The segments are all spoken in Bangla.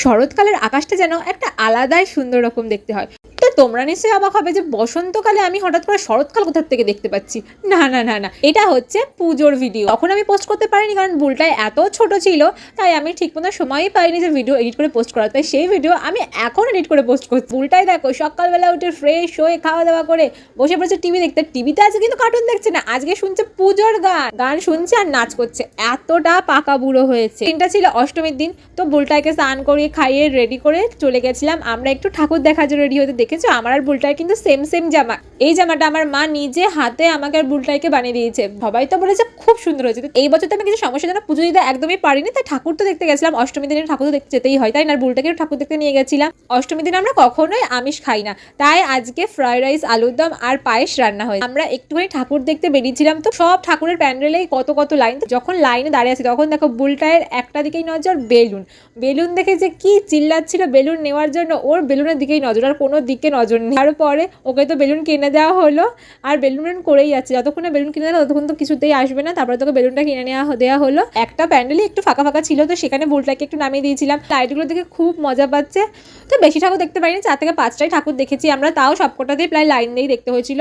শরৎকালের আকাশটা যেন একটা আলাদাই সুন্দর রকম দেখতে হয়। তো তোমরা নিশ্চয়ই অবাক হবে যে বসন্তকালে আমি হঠাৎ করে শরৎকাল কোথা থেকে দেখতে পাচ্ছি। না না না না, এটা হচ্ছে পুজোর ভিডিও। তখন আমি পোস্ট করতে পারিনি কারণ বুলটায় এত ছোট ছিল, তাই আমি ঠিকমতো সময়ই পাইনি যে ভিডিও এডিট করে পোস্ট করা। তাই সেই ভিডিও আমি এখন এডিট করে পোস্ট করছি। বুলটাই দেখো সকালবেলা উঠে ফ্রেশ হয়ে খাওয়া দাওয়া করে বসে পড়েছে টিভি দেখতে। টিভিতে আজকে কিন্তু কার্টুন দেখছে না, আজকে শুনছে পুজোর গান, গান শুনছে আর নাচ করছে। এতটা পাকা বুড়ো হয়েছে। দিনটা ছিল অষ্টমীর দিন। তো বুলটাইকে স্নান করিয়ে খাইয়ে রেডি করে চলে গেছিলাম আমরা একটু ঠাকুর দেখার জন্য রেডি হতে। দেখেছো আমার আর বুলটাই কিন্তু সেম সেম জামা। এই জামাটা আমার মা নিজে হাতে আমাকে আর বুলটাইকে বানিয়ে দিয়েছে। সবাই তো বলেছে খুব সুন্দর হয়েছে। এই বছর তো আমি কিছু সমস্যার জন্য পুজো দিতে একদমই পারিনি, তাই ঠাকুর তো দেখতে গেছিলাম। অষ্টমী দিনে ঠাকুর তো দেখতে যেতেই হয়, তাই না? বুলটাকে ঠাকুর দেখতে নিয়ে গেছিলাম। অষ্টমী দিনে আমরা কখনোই আমিষ খাই না, তাই আজকে ফ্রাইড রাইস, আলুর দম আর পায়েস রান্না হয়। আমরা একটুখানি ঠাকুর দেখতে বেরিয়েছিলাম। তো সব ঠাকুরের প্যান্ডেলেই কত কত লাইন। যখন লাইনে দাঁড়িয়ে আছি তখন দেখো বুলটাইয়ের একটা দিকেই নজর, বেলুন। বেলুন দেখে যে কি চিল্লাচ্ছিল বেলুন নেওয়ার জন্য, ওর বেলুনের দিকেই নজর, আর কোনো দিকে নজর নেই। তারপরে ওকে তো বেলুন কিনে দেওয়া হলো, আর বেলুন করেই যাচ্ছে। যতক্ষণ না বেলুন কিনে দেওয়া ততক্ষণ তো কিছুতেই আসবে না। তারপরে তোকে বেলুনটা কিনে দেওয়া হলো। একটা প্যান্ডেলই একটু ফাঁকা ফাঁকা ছিল, তো সেখানে বুলটাকে একটু নামিয়ে দিয়েছিলাম। লাইটগুলো দেখে খুব মজা পাচ্ছে। তো বেশি ঠাকুর দেখতে পারিনি, 4 থেকে 5টাই ঠাকুর দেখেছি আমরা, তাও সবকটাতেই প্রায় লাইন দিয়েই দেখতে হয়েছিল।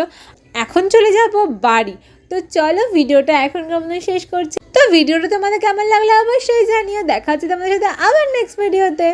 এখন চলে যাবো বাড়ি। তো চলো ভিডিওটা এখন কেমন শেষ করছি। তো ভিডিওটা তোমাদের কেমন লাগলো অবশ্যই জানিও। দেখা হচ্ছে তোমাদের সাথে আবার নেক্সট ভিডিওতে।